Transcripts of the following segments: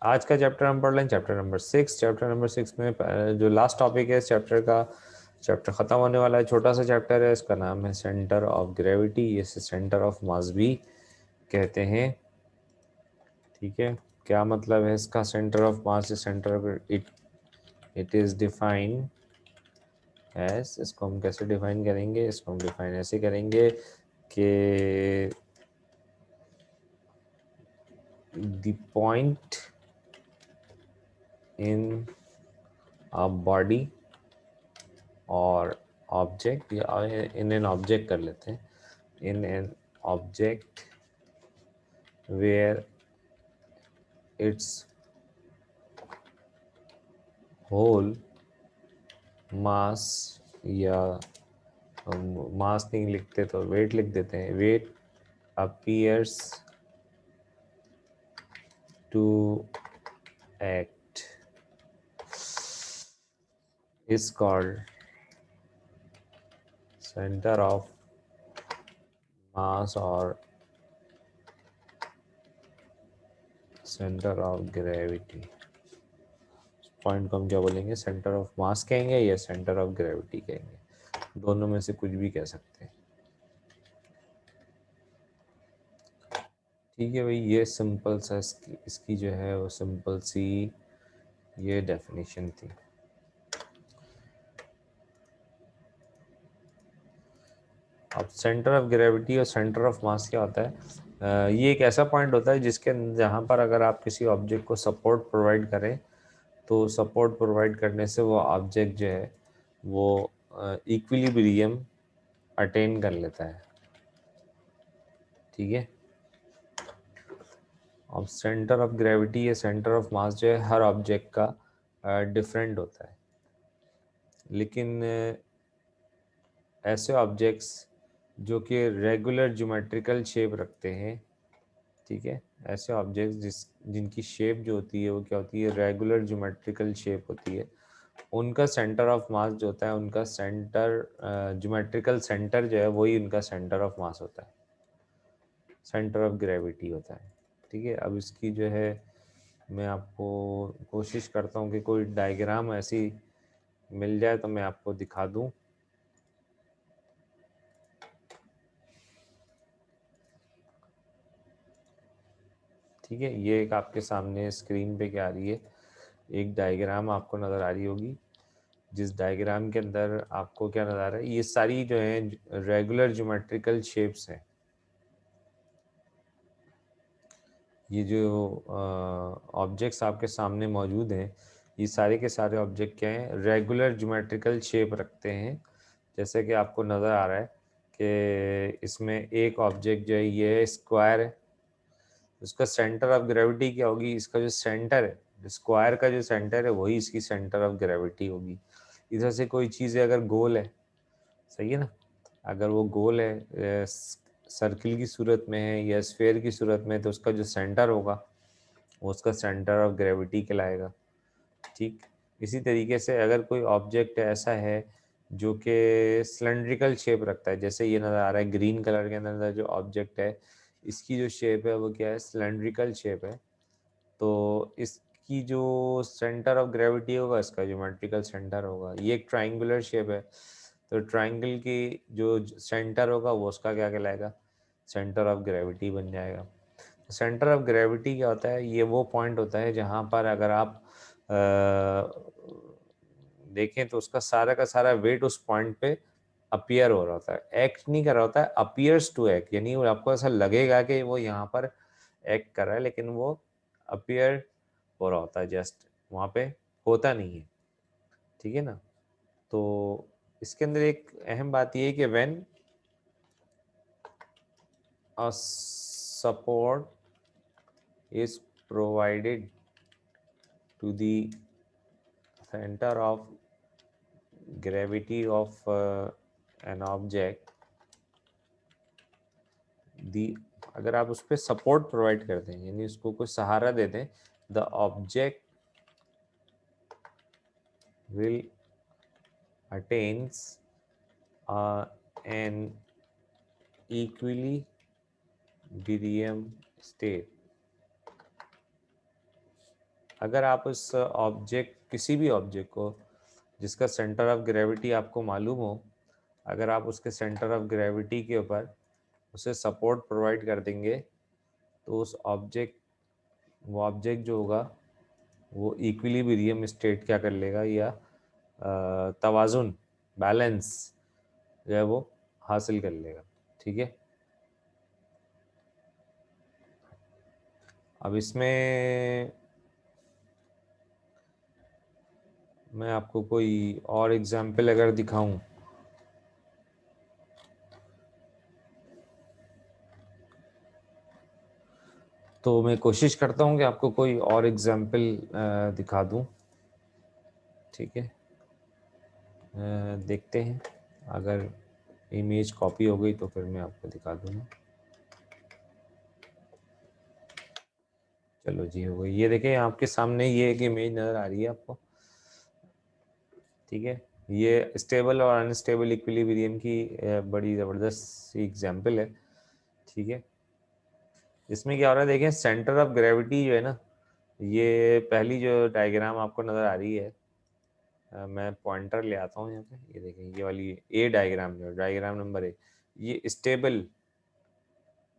आज का चैप्टर हम पढ़ लें, चैप्टर नंबर 6। चैप्टर नंबर 6 में जो लास्ट टॉपिक है इस चैप्टर का, चैप्टर ख़त्म होने वाला है, छोटा सा चैप्टर है, इसका नाम है सेंटर ऑफ ग्रेविटी। इसे सेंटर ऑफ मास भी कहते हैं। ठीक है, क्या मतलब है इसका? Centre of mass is centre of it is define as, इसको हम कैसे डिफाइन करेंगे? इसको हम डिफाइन ऐसे करेंगे कि the point in a body और ऑब्जेक्ट, या इन एन ऑब्जेक्ट कर लेते हैं, in an object where it's whole mass, या मास नहीं लिखते तो वेट लिख देते हैं, weight appears to act is called center of mass or center of gravity। Point को हम क्या बोलेंगे? सेंटर ऑफ मास कहेंगे या सेंटर ऑफ ग्रेविटी कहेंगे? दोनों में से कुछ भी कह सकते हैं। ठीक है भाई, ये सिंपल सा इसकी जो है वो सिंपल सी ये डेफिनेशन थी। अब सेंटर ऑफ ग्रेविटी और सेंटर ऑफ मास क्या होता है? ये एक ऐसा पॉइंट होता है जिसके जहाँ पर अगर आप किसी ऑब्जेक्ट को सपोर्ट प्रोवाइड करें तो सपोर्ट प्रोवाइड करने से वो ऑब्जेक्ट जो है वो इक्विलिब्रियम अटेन कर लेता है। ठीक है, अब सेंटर ऑफ ग्रेविटी या सेंटर ऑफ मास जो है हर ऑब्जेक्ट का डिफरेंट होता है, लेकिन ऐसे ऑब्जेक्ट्स जो कि रेगुलर ज्योमेट्रिकल शेप रखते हैं, ठीक है, ऐसे ऑब्जेक्ट्स जिनकी शेप जो होती है वो क्या होती है? रेगुलर ज्योमेट्रिकल शेप होती है, उनका सेंटर ऑफ मास जो होता है, उनका सेंटर ज्योमेट्रिकल सेंटर जो है वही उनका सेंटर ऑफ मास होता है, सेंटर ऑफ ग्रेविटी होता है। ठीक है, अब इसकी जो है मैं आपको कोशिश करता हूँ कि कोई डायग्राम ऐसी मिल जाए तो मैं आपको दिखा दूँ। ठीक है, ये एक आपके सामने स्क्रीन पे क्या आ रही है, एक डायग्राम आपको नज़र आ रही होगी, जिस डायग्राम के अंदर आपको क्या नज़र आ रहा है, ये सारी जो है रेगुलर ज्योमेट्रिकल शेप्स हैं। ये जो ऑब्जेक्ट्स आपके सामने मौजूद हैं, ये सारे के सारे ऑब्जेक्ट क्या हैं? रेगुलर ज्योमेट्रिकल शेप रखते हैं। जैसे कि आपको नज़र आ रहा है कि इसमें एक ऑब्जेक्ट जो है ये स्क्वायर है, उसका सेंटर ऑफ ग्रेविटी क्या होगी? इसका जो सेंटर है, स्क्वायर का जो सेंटर है वही इसकी सेंटर ऑफ ग्रेविटी होगी। इधर से कोई चीज़ अगर गोल है, सही है ना, अगर वो गोल है, सर्किल की सूरत में है या स्फेयर की सूरत में, तो उसका जो सेंटर होगा वो उसका सेंटर ऑफ ग्रेविटी कहलाएगा। ठीक, इसी तरीके से अगर कोई ऑब्जेक्ट ऐसा है जो कि सिलेंड्रिकल शेप रखता है, जैसे ये नज़र आ रहा है ग्रीन कलर के अंदर जो ऑब्जेक्ट है, इसकी जो शेप है वो क्या है? सिलेंड्रिकल शेप है। तो इसकी जो सेंटर ऑफ ग्रेविटी होगा, इसका ज्योमेट्रिकल सेंटर होगा। ये एक ट्राइंगुलर शेप है, तो ट्राइंगल की जो सेंटर होगा वो उसका क्या कहलाएगा? सेंटर ऑफ ग्रेविटी बन जाएगा। सेंटर ऑफ ग्रेविटी क्या होता है? ये वो पॉइंट होता है जहाँ पर अगर आप देखें तो उसका सारा का सारा वेट उस पॉइंट पे अपीयर हो रहा होता है, एक्ट नहीं कर रहा होता है, अपीयर्स टू एक्ट, यानी आपको ऐसा लगेगा कि वो यहाँ पर एक्ट कर रहा है, लेकिन वो अपीयर हो रहा होता है, जस्ट वहाँ पे होता नहीं है। ठीक है ना, तो इसके अंदर एक अहम बात ये है कि when a support is provided to the center of gravity of an object, the अगर आप उस पर सपोर्ट प्रोवाइड करते हैं, यानी उसको कोई सहारा दे दें, the object will attains an equilibrium state। अगर आप उस ऑब्जेक्ट, किसी भी ऑब्जेक्ट को जिसका सेंटर ऑफ ग्रेविटी आपको मालूम हो, अगर आप उसके सेंटर ऑफ ग्रेविटी के ऊपर उसे सपोर्ट प्रोवाइड कर देंगे तो उस ऑब्जेक्ट, वो ऑब्जेक्ट जो होगा वो इक्विलिब्रियम स्टेट क्या कर लेगा, या तवाजुन, बैलेंस जो है वो हासिल कर लेगा। ठीक है, अब इसमें मैं आपको कोई और एग्जाम्पल अगर दिखाऊं तो मैं कोशिश करता हूं कि आपको कोई और एग्जाम्पल दिखा दूं। ठीक है, देखते हैं, अगर इमेज कॉपी हो गई तो फिर मैं आपको दिखा दूंगा। चलो जी, हो गई। ये देखें आपके सामने, ये एक इमेज नज़र आ रही है आपको। ठीक है, ये स्टेबल और अनस्टेबल इक्विलिब्रियम की बड़ी ज़बरदस्त एग्जाम्पल है। ठीक है, इसमें क्या हो रहा है, देखें सेंटर ऑफ ग्रेविटी जो है ना, ये पहली जो डायग्राम आपको नज़र आ रही है, मैं पॉइंटर ले आता हूँ यहाँ पे, ये देखें ये वाली ए डायग्राम, जो डायग्राम नंबर ए, ये स्टेबल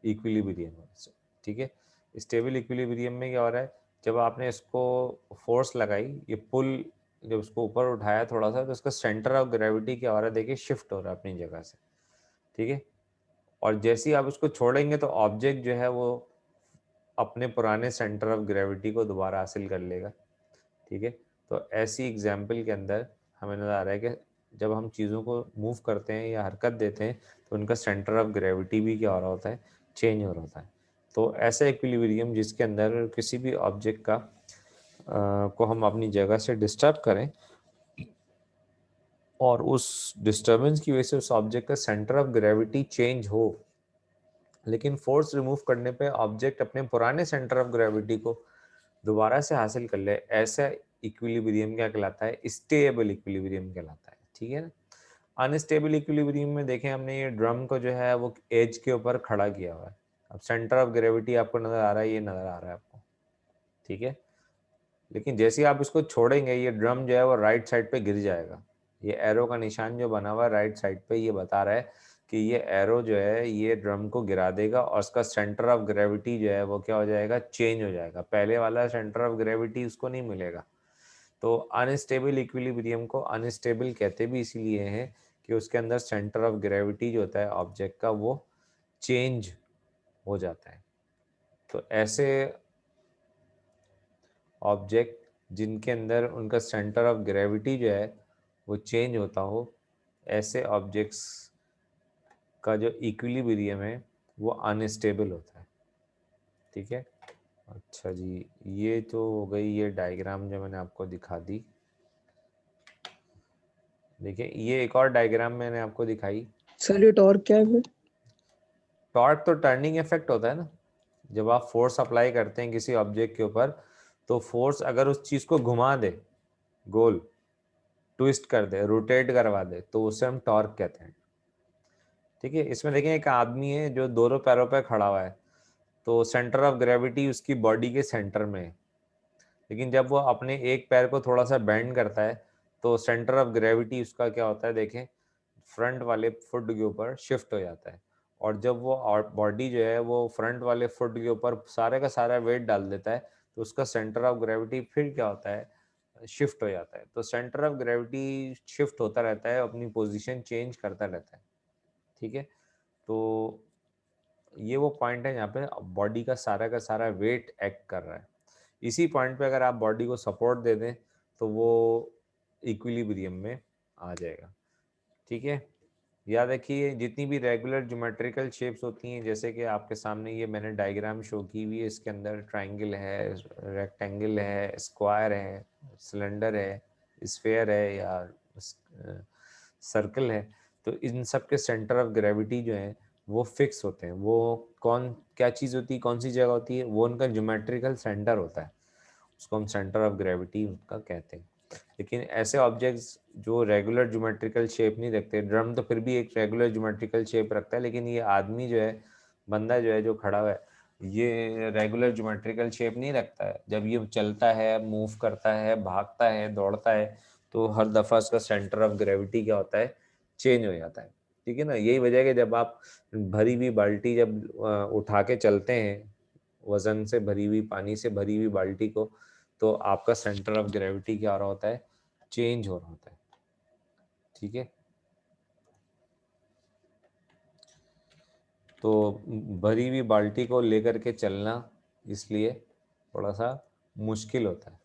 इक्विलिब्रियम है। ठीक है, स्टेबल इक्विलिब्रियम में क्या हो रहा है, जब आपने इसको फोर्स लगाई, ये पुल जब उसको ऊपर उठाया थोड़ा सा, तो इसका सेंटर ऑफ ग्रेविटी क्या हो रहा है, देखिए शिफ्ट हो रहा है अपनी जगह से। ठीक है, और जैसे ही आप उसको छोड़ेंगे तो ऑब्जेक्ट जो है वो अपने पुराने सेंटर ऑफ ग्रेविटी को दोबारा हासिल कर लेगा। ठीक है, तो ऐसी एग्जाम्पल के अंदर हमें नज़र आ रहा है कि जब हम चीज़ों को मूव करते हैं या हरकत देते हैं तो उनका सेंटर ऑफ ग्रेविटी भी क्या हो रहा होता है, चेंज हो रहा होता है। तो ऐसा इक्विलिब्रियम जिसके अंदर किसी भी ऑब्जेक्ट का को हम अपनी जगह से डिस्टर्ब करें और उस डिस्टर्बेंस की वजह से उस ऑब्जेक्ट का सेंटर ऑफ ग्रेविटी चेंज हो, लेकिन फोर्स रिमूव करने पे ऑब्जेक्ट अपने पुराने सेंटर ऑफ ग्रेविटी को दोबारा से हासिल कर ले, ऐसा इक्विलिब्रियम क्या कहलाता है, स्टेबल इक्विलिब्रियम कहलाता है। ठीक है ना, अनस्टेबल इक्विलिब्रियम में देखें हमने ये ड्रम को जो है वो एज के ऊपर खड़ा किया हुआ है। अब सेंटर ऑफ ग्रेविटी आपको नजर आ रहा है, ये नजर आ रहा है आपको। ठीक है, लेकिन जैसे ही आप इसको छोड़ेंगे ये ड्रम जो है वो राइट साइड पे गिर जाएगा। ये एरो का निशान जो बना हुआ है राइट साइड पे, ये बता रहा है कि ये एरो जो है ये ड्रम को गिरा देगा और उसका सेंटर ऑफ ग्रेविटी जो है वो क्या हो जाएगा, चेंज हो जाएगा। पहले वाला सेंटर ऑफ ग्रेविटी उसको नहीं मिलेगा। तो अनस्टेबल इक्विलिब्रियम को अनस्टेबल कहते भी इसीलिए हैं कि उसके अंदर सेंटर ऑफ ग्रेविटी जो होता है ऑब्जेक्ट का वो चेंज हो जाता है। तो ऐसे ऑब्जेक्ट जिनके अंदर उनका सेंटर ऑफ ग्रेविटी जो है वो चेंज होता हो, ऐसे ऑब्जेक्ट्स का जो इक्विलिब्रियम है वो अनस्टेबल होता है। ठीक है, अच्छा जी, ये तो हो गई ये डायग्राम जो मैंने आपको दिखा दी। देखिए ये एक और डायग्राम मैंने आपको दिखाई। सर ये टॉर्क क्या है फिर? टॉर्क तो टर्निंग इफेक्ट होता है ना, जब आप फोर्स अप्लाई करते हैं किसी ऑब्जेक्ट के ऊपर तो फोर्स अगर उस चीज को घुमा दे, गोल ट्विस्ट कर दे, रोटेट करवा दे, तो उसे हम टॉर्क कहते हैं। ठीक है, इसमें देखें एक आदमी है जो दोनों पैरों पर खड़ा हुआ है, तो सेंटर ऑफ ग्रेविटी उसकी बॉडी के सेंटर में है, लेकिन जब वो अपने एक पैर को थोड़ा सा बेंड करता है तो सेंटर ऑफ ग्रेविटी उसका क्या होता है, देखें फ्रंट वाले फुट के ऊपर शिफ्ट हो जाता है। और जब वो बॉडी जो है वो फ्रंट वाले फुट के ऊपर सारे का सारा वेट डाल देता है तो उसका सेंटर ऑफ ग्रेविटी फिर क्या होता है, शिफ्ट हो जाता है। तो सेंटर ऑफ ग्रेविटी शिफ्ट होता रहता है, अपनी पोजीशन चेंज करता रहता है। ठीक है, तो ये वो पॉइंट है जहाँ पे बॉडी का सारा वेट एक्ट कर रहा है। इसी पॉइंट पे अगर आप बॉडी को सपोर्ट दे दें तो वो इक्विलिब्रियम में आ जाएगा। ठीक है, याद रखिए जितनी भी रेगुलर ज्योमेट्रिकल शेप्स होती हैं, जैसे कि आपके सामने ये मैंने डायग्राम शो की हुई है, इसके अंदर ट्रायंगल है, रेक्टेंगल है, स्क्वायर है, सिलेंडर है, स्फेयर है या सर्कल है, तो इन सब के सेंटर ऑफ ग्रेविटी जो है वो फिक्स होते हैं। वो कौन क्या चीज़ होती है, कौन सी जगह होती है, वो उनका ज्योमेट्रिकल सेंटर होता है, उसको हम सेंटर ऑफ ग्रेविटी उनका कहते हैं। लेकिन ऐसे ऑब्जेक्ट्स जो रेगुलर ज्योमेट्रिकल शेप नहीं रखते, ड्रम तो फिर भी एक रेगुलर ज्योमेट्रिकल शेप रखता है, लेकिन ये आदमी जो है, बंदा जो है जो खड़ा हुआ है, ये रेगुलर ज्योमेट्रिकल शेप नहीं रखता है। जब ये चलता है, मूव करता है, भागता है, दौड़ता है, तो हर दफा उसका सेंटर ऑफ ग्रेविटी क्या होता है, चेंज हो जाता है। ठीक है ना। यही वजह है कि जब आप भरी हुई बाल्टी जब उठा के चलते हैं, वजन से भरी हुई, पानी से भरी हुई बाल्टी को, तो आपका सेंटर ऑफ ग्रेविटी क्या हो रहा होता है, चेंज हो रहा होता है। ठीक है। तो भरी हुई बाल्टी को लेकर के चलना इसलिए थोड़ा सा मुश्किल होता है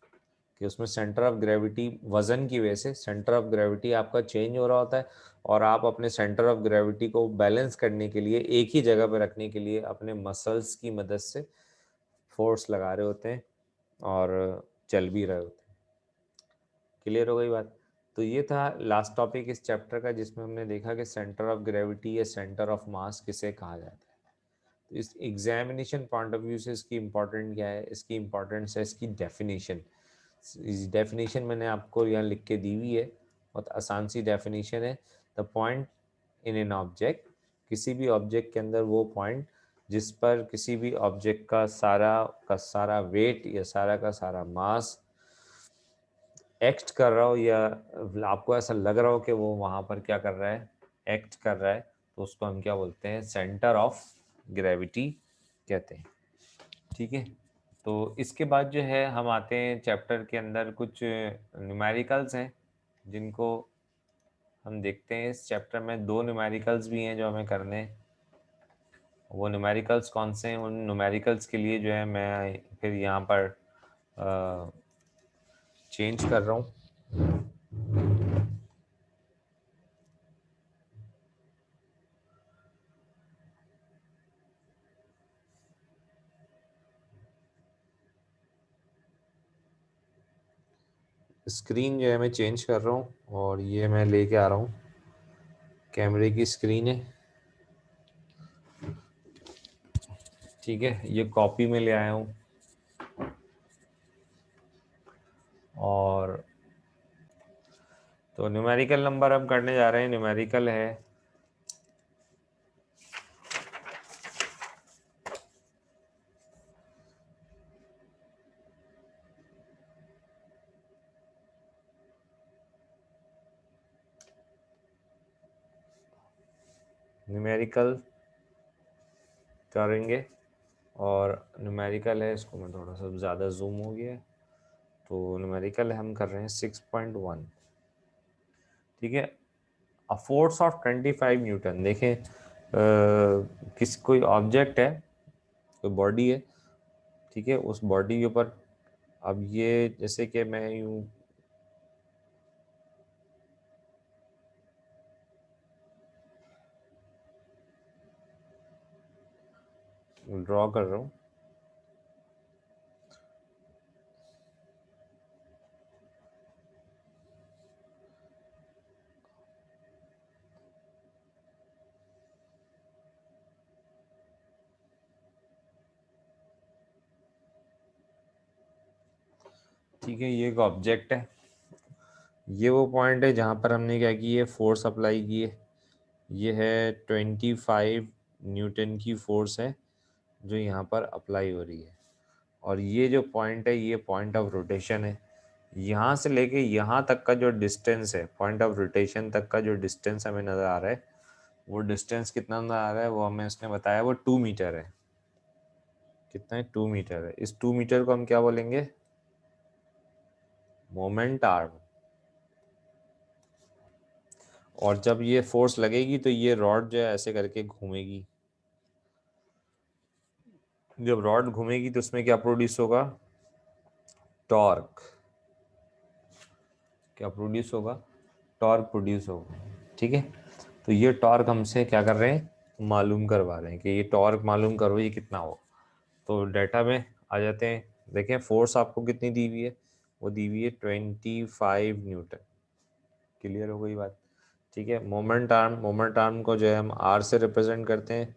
कि उसमें सेंटर ऑफ ग्रेविटी, वजन की वजह से सेंटर ऑफ ग्रेविटी आपका चेंज हो रहा होता है, और आप अपने सेंटर ऑफ ग्रेविटी को बैलेंस करने के लिए, एक ही जगह पर रखने के लिए अपने मसल्स की मदद से फोर्स लगा रहे होते हैं और चल भी रहे होते हैं। क्लियर हो गई बात। तो ये था लास्ट टॉपिक इस चैप्टर का, जिसमें हमने देखा कि सेंटर ऑफ ग्रेविटी या सेंटर ऑफ मास किसे कहा जाता है। तो इस एग्जामिनेशन पॉइंट ऑफ व्यू से इसकी इम्पोर्टेंट क्या है, इसकी इम्पोर्टेंस है इसकी डेफिनेशन। इस डेफिनेशन मैंने आपको यहाँ लिख के दी हुई है, बहुत आसान सी डेफिनेशन है। The point in an object, किसी भी ऑब्जेक्ट के अंदर वो पॉइंट जिस पर किसी भी ऑब्जेक्ट का सारा वेट या सारा का सारा मास एक्ट कर रहा हो, या आपको ऐसा लग रहा हो कि वो वहाँ पर क्या कर रहा है, एक्ट कर रहा है, तो उसको हम क्या बोलते हैं, सेंटर ऑफ ग्रेविटी कहते हैं। ठीक है। तो इसके बाद जो है हम आते हैं चैप्टर के अंदर, कुछ न्यूमेरिकल्स हैं जिनको हम देखते हैं। इस चैप्टर में 2 न्यूमेरिकल्स भी हैं जो हमें करने हैं। वो न्यूमेरिकल्स कौन से हैं, उन न्यूमेरिकल्स के लिए जो है मैं फिर यहाँ पर चेंज कर रहा हूँ। स्क्रीन जो है मैं चेंज कर रहा हूँ, और ये मैं लेके आ रहा हूँ, कैमरे की स्क्रीन है। ठीक है, ये कॉपी में ले आया हूँ, और तो न्यूमेरिकल नंबर हम करने जा रहे हैं। न्यूमेरिकल है न्यूमेरिकल करेंगे, और न्यूमेरिकल है, इसको मैं थोड़ा सा ज़्यादा जूम हो गया है। तो न्यूमेरिकल हम कर रहे हैं 6.1। ठीक है। A force of 25 Newton. देखें, कोई ऑब्जेक्ट है, कोई बॉडी है। ठीक है, उस बॉडी के ऊपर, अब ये जैसे कि मैं यूं ड्रॉ कर रहा हूँ। ठीक है, ये एक ऑब्जेक्ट है, ये वो पॉइंट है जहाँ पर हमने क्या की है, फोर्स अप्लाई की है। ये है 25 न्यूटन की फोर्स है जो यहाँ पर अप्लाई हो रही है, और ये जो पॉइंट है, ये पॉइंट ऑफ रोटेशन है। यहाँ से लेके यहाँ तक का जो डिस्टेंस है, पॉइंट ऑफ रोटेशन तक का जो डिस्टेंस हमें नज़र आ रहा है, वो डिस्टेंस कितना नज़र आ रहा है, वो हमें उसने बताया, वो 2 मीटर है। कितना है, 2 मीटर है। इस 2 मीटर को हम क्या बोलेंगे, मोमेंट आर्म। और जब ये फोर्स लगेगी तो ये रॉड जो है ऐसे करके घूमेगी। जब रॉड घूमेगी तो उसमें क्या प्रोड्यूस होगा, टॉर्क। क्या प्रोड्यूस होगा, टॉर्क प्रोड्यूस होगा। ठीक है। तो ये टॉर्क हमसे क्या कर रहे हैं, मालूम करवा रहे हैं कि ये टॉर्क मालूम करो ये कितना हो। तो डाटा में आ जाते हैं। देखें, फोर्स आपको कितनी दी हुई है, वो दी हुई है 25 न्यूटन। क्लियर हो गई बात। ठीक है। मोमेंट आर्म को जो है हम आर से रिप्रेजेंट करते हैं,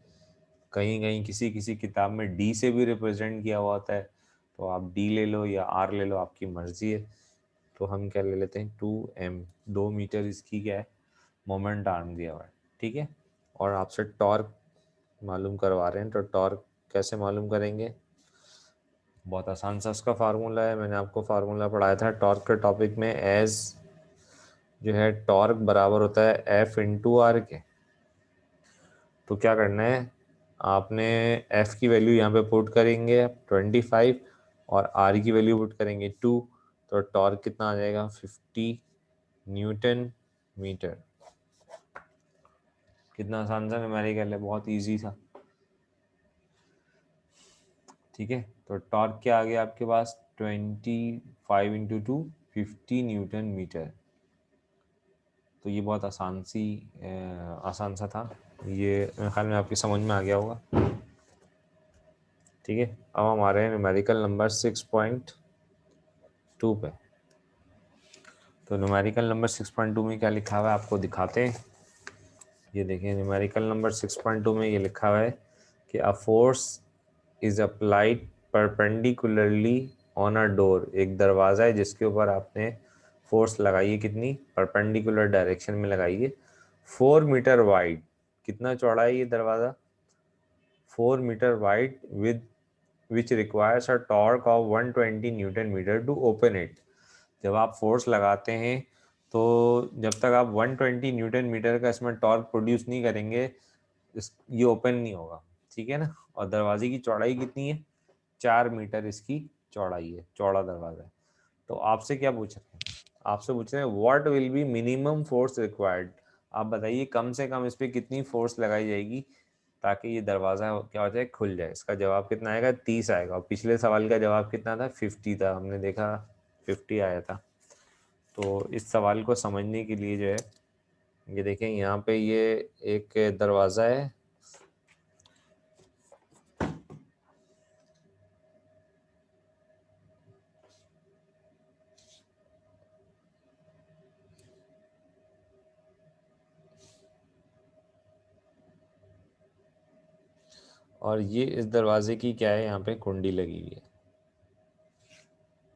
कहीं कहीं किसी किसी किताब में डी से भी रिप्रेजेंट किया हुआ होता है। तो आप डी ले लो या आर ले लो, आपकी मर्जी है। तो हम क्या ले लेते हैं, 2m, 2 मीटर इसकी क्या है, मोमेंट आर्म दिया हुआ है। ठीक है। और आपसे टॉर्क मालूम करवा रहे हैं, तो टॉर्क कैसे मालूम करेंगे? बहुत आसान सा उसका फार्मूला है, मैंने आपको फार्मूला पढ़ाया था टॉर्क के टॉपिक में। एज जो है टॉर्क बराबर होता है एफ इंटू आर के। तो क्या करना है, आपने एफ की वैल्यू यहाँ पे पुट करेंगे 25 और आर की वैल्यू पुट करेंगे 2, तो टॉर्क कितना आ जाएगा 50 न्यूटन मीटर। कितना आसान सा न्यूमेरिकल है, बहुत इजी था। ठीक है, तो टॉर्क क्या आ गया आपके पास 25 इंटू 2 50 न्यूटन मीटर। तो ये बहुत आसान सा था, ये मेरे ख्याल में आपकी समझ में आ गया होगा। ठीक है, अब हम आ रहे हैं न्यूमेरिकल नंबर 6.2 पे। तो न्यूमेरिकल नंबर 6.2 में क्या लिखा हुआ है आपको दिखाते हैं। ये देखिए न्यूमेरिकल नंबर 6.2 में ये लिखा हुआ है कि a force is applied perpendicularly on a door. एक दरवाज़ा है जिसके ऊपर आपने फोर्स लगाई है, कितनी परपेंडिकुलर डायरेक्शन में लगाई है, 4 मीटर वाइड। कितना चौड़ा है ये दरवाज़ा? 4 metre wide with which requires a torque of 120 newton metre to open it. जब आप फोर्स लगाते हैं तो जब तक आप 120 न्यूटन मीटर का इसमें टॉर्क प्रोड्यूस नहीं करेंगे ये ओपन नहीं होगा। ठीक है ना। और दरवाजे की चौड़ाई कितनी है? 4 मीटर इसकी चौड़ाई है, चौड़ा दरवाजा है। तो आपसे क्या पूछ रहे हैं? आपसे पूछ रहे हैं what will be minimum force required. आप बताइए कम से कम इस पर कितनी फोर्स लगाई जाएगी ताकि ये दरवाज़ा क्या हो जाए, खुल जाए। इसका जवाब कितना आएगा? 30 आएगा। और पिछले सवाल का जवाब कितना था? 50 था, हमने देखा 50 आया था। तो इस सवाल को समझने के लिए जो है, ये देखें यहाँ पे ये एक दरवाज़ा है, और ये इस दरवाजे की क्या है, यहाँ पे कुंडी लगी हुई है।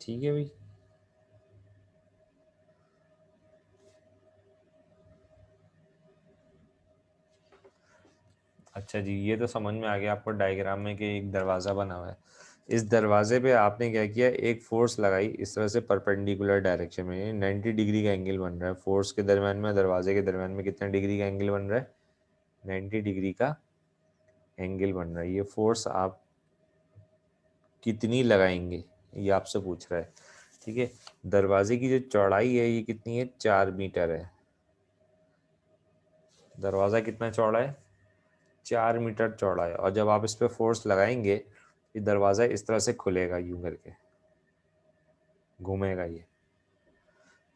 ठीक है भाई। अच्छा जी, ये तो समझ में आ गया आपको डायग्राम में कि एक दरवाज़ा बना हुआ है। इस दरवाजे पे आपने क्या किया, एक फोर्स लगाई इस तरह से परपेंडिकुलर डायरेक्शन में, 90 डिग्री का एंगल बन रहा है। फोर्स के दरम्यान में दरवाजे के दरम्यान में कितना डिग्री का एंगल बन रहा है? 90 डिग्री का एंगल बन रहा है। ये फोर्स आप कितनी लगाएंगे ये आपसे पूछ रहा है। ठीक है, दरवाजे की जो चौड़ाई है ये कितनी है? 4 मीटर है। दरवाज़ा कितना चौड़ा है? 4 मीटर चौड़ा है। और जब आप इस पर फोर्स लगाएंगे ये दरवाज़ा इस तरह से खुलेगा, यूं करके घूमेगा ये।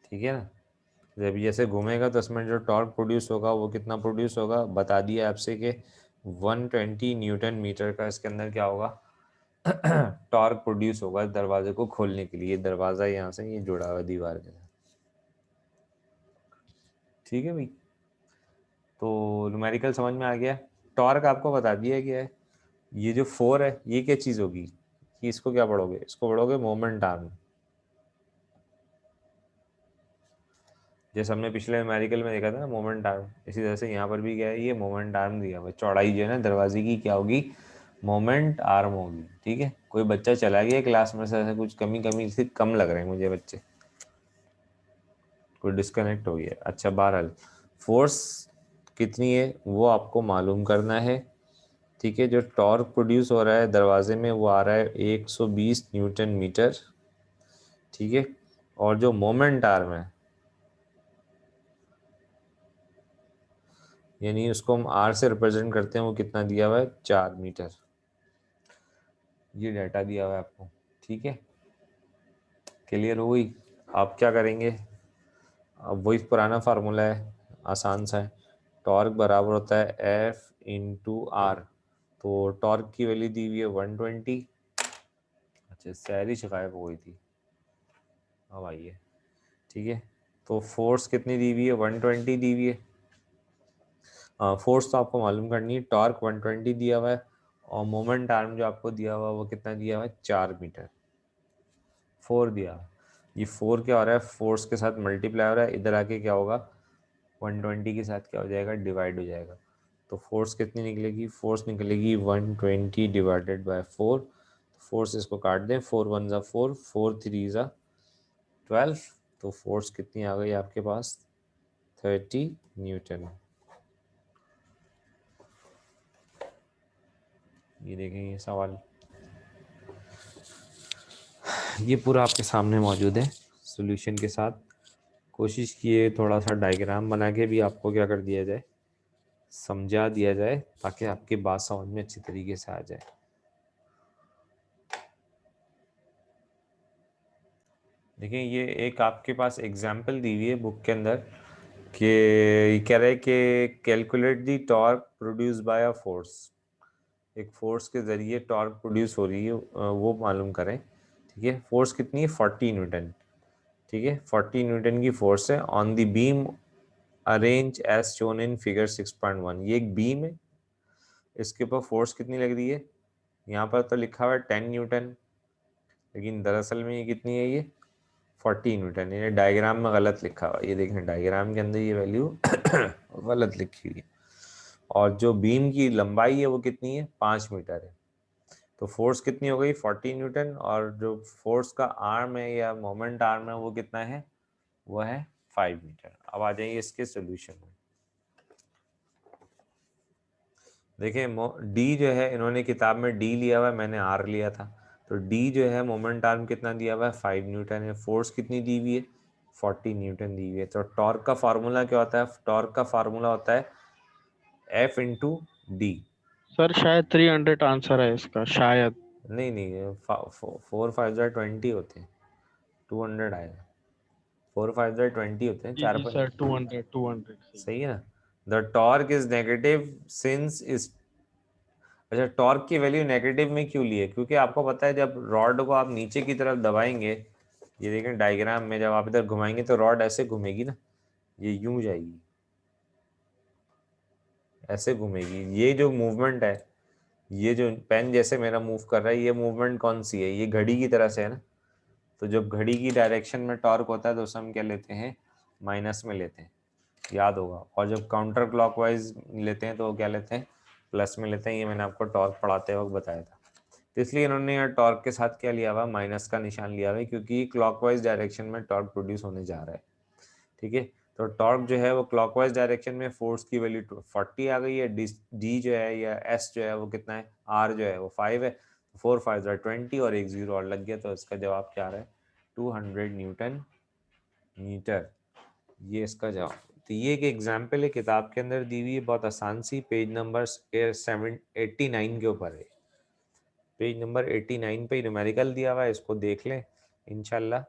ठीक है ना। जब जैसे घूमेगा तो इसमें जो टॉर्क प्रोड्यूस होगा वो कितना प्रोड्यूस होगा? बता दिया आपसे कि 120 न्यूटन मीटर का इसके अंदर क्या होगा टॉर्क प्रोड्यूस होगा दरवाजे को खोलने के लिए। दरवाज़ा यहाँ से ये जुड़ा हुआ दीवार के साथ। ठीक है भाई, तो न्यूमेरिकल समझ में आ गया। टॉर्क आपको बता दिया गया है। ये जो 4 है ये क्या चीज़ होगी कि इसको क्या पढ़ोगे? इसको पढ़ोगे मोमेंट आर्म। जैसे हमने पिछले न्यूमेरिकल में देखा था ना मोमेंट आर्म, इसी तरह से यहाँ पर भी क्या है, ये मोमेंट आर्म दिया हुआ है। चौड़ाई जो है ना दरवाजे की क्या होगी? मोमेंट आर्म होगी। ठीक है, कोई बच्चा चला गया क्लास में से, ऐसा कुछ कमी कमी से कम लग रहे हैं मुझे बच्चे, कोई डिस्कनेक्ट हो गया। अच्छा, बहरहाल फोर्स कितनी है वो आपको मालूम करना है। ठीक है, जो टॉर्क प्रोड्यूस हो रहा है दरवाजे में वो आ रहा है 120 न्यूटन मीटर। ठीक है, और जो मोमेंट आर्म है यानी उसको हम आर से रिप्रेजेंट करते हैं, वो कितना दिया हुआ है? 4 मीटर। ये डाटा दिया हुआ है आपको। ठीक है, क्लियर हो गई? आप क्या करेंगे, अब वही पुराना फार्मूला है, आसान सा है। टॉर्क बराबर होता है एफ इंटू आर। तो टॉर्क की वैल्यू दी हुई है 120। अच्छा, सैरी शिकायत हो गई थी, अब आइए। ठीक है, तो फोर्स कितनी दी हुई है? 120 दी हुई है। फोर्स तो आपको मालूम करनी है। टॉर्क 120 दिया हुआ है और मोमेंट आर्म जो आपको दिया हुआ है वो कितना दिया हुआ है? 4 मीटर। 4 दिया हुआ है। ये 4 क्या हो रहा है? फोर्स के साथ मल्टीप्लाई हो रहा है, इधर आके क्या होगा? 120 के साथ क्या हो जाएगा? डिवाइड हो जाएगा। तो फोर्स कितनी निकलेगी, फोर्स निकलेगी 120 डिवाइडेड बाय 4। फोर्स इसको काट दें, 4 1 ज़ा 4, 4 3 ज़ा 12, तो फोर्स कितनी आ गई आपके पास 30 न्यूटन। ये देखें ये सवाल, ये पूरा आपके सामने मौजूद है सॉल्यूशन के साथ। कोशिश किए थोड़ा सा डायग्राम बना के भी आपको क्या कर दिया जाए, समझा दिया जाए, ताकि आपकी बात समझ में अच्छी तरीके से आ जाए। देखिए ये एक आपके पास एग्जाम्पल दी हुई है बुक के अंदर कि ये कह रहे हैं कि calculate the torque produce by a force. एक फोर्स के ज़रिए टॉर्क प्रोड्यूस हो रही है, वो मालूम करें। ठीक है, फोर्स कितनी है 40 न्यूटन। ठीक है, 40 न्यूटन की फोर्स है on the beam arrange as shown in figure 6.1। ये एक बीम है, इसके ऊपर फोर्स कितनी लग रही है, यहाँ पर तो लिखा हुआ है 10 न्यूटन, लेकिन दरअसल में ये कितनी है, ये 40 न्यूटन। ये डायग्राम में गलत लिखा हुआ है, ये देखें डायग्राम के अंदर ये वैल्यू गलत लिखी हुई है। और जो बीम की लंबाई है वो कितनी है, 5 मीटर है। तो फोर्स कितनी हो गई 40 न्यूटन, और जो फोर्स का आर्म है या मोमेंट आर्म है वो कितना है, वो है 5 मीटर। अब आ जाइए इसके सोल्यूशन में। देखिए डी जो है, इन्होंने किताब में डी लिया हुआ है, मैंने आर लिया था। तो डी जो है मोमेंट आर्म कितना दिया हुआ है 5 न्यूटन है, फोर्स कितनी दी हुई है 40 न्यूटन दी हुई है। तो टॉर्क का फार्मूला क्या होता है, टॉर्क का फार्मूला होता है एफ इंटू डी। सर शायद 300 आंसर है इसका, शायद। नहीं नहीं, 4 5 20 होते हैं, 200 आएगा। 4 5 20 होते हैं, जी चार जी पर। सर, 200 सही। सही है ना। The torque is negative since is, अच्छा टॉर्क की वैल्यू नेगेटिव में क्यों ली है, क्योंकि आपको पता है जब रॉड को आप नीचे की तरफ दबाएंगे, ये देखें डायग्राम में जब आप इधर घुमाएंगे तो रॉड ऐसे घूमेगी ना, ये यूं जाएगी, ऐसे घूमेगी। ये जो मूवमेंट है, ये जो पेन जैसे मेरा मूव कर रहा है, ये मूवमेंट कौन सी है, ये घड़ी की तरह से है ना। तो जब घड़ी की डायरेक्शन में टॉर्क होता है तो उसे हम क्या लेते हैं, माइनस में लेते हैं, याद होगा। और जब काउंटर क्लॉकवाइज लेते हैं तो क्या लेते हैं, प्लस में लेते हैं। ये मैंने आपको टॉर्क पढ़ाते वक्त बताया था। तो इसलिए इन्होंने यहाँ टॉर्क के साथ क्या लिया हुआ, माइनस का निशान लिया हुआ है, क्योंकि क्लॉकवाइज डायरेक्शन में टॉर्क प्रोड्यूस होने जा रहा है। ठीक है, तो टॉर्क जो है वो क्लॉकवाइज डायरेक्शन में फोर्स की वैल्यू 40 आ गई है। डी जो है या एस जो है वो कितना है, आर जो है वो 5 है। 4 5 20 और एक जीरो और लग गया, तो इसका जवाब क्या आ रहा है 200 न्यूटन मीटर। ये इसका जवाब। तो ये एक एग्जाम्पल है, किताब के अंदर दी हुई है, बहुत आसान सी, पेज नंबर 89 के ऊपर है। पेज नंबर 89 पे न्यूमेरिकल दिया हुआ है, इसको देख लें इंशाल्लाह।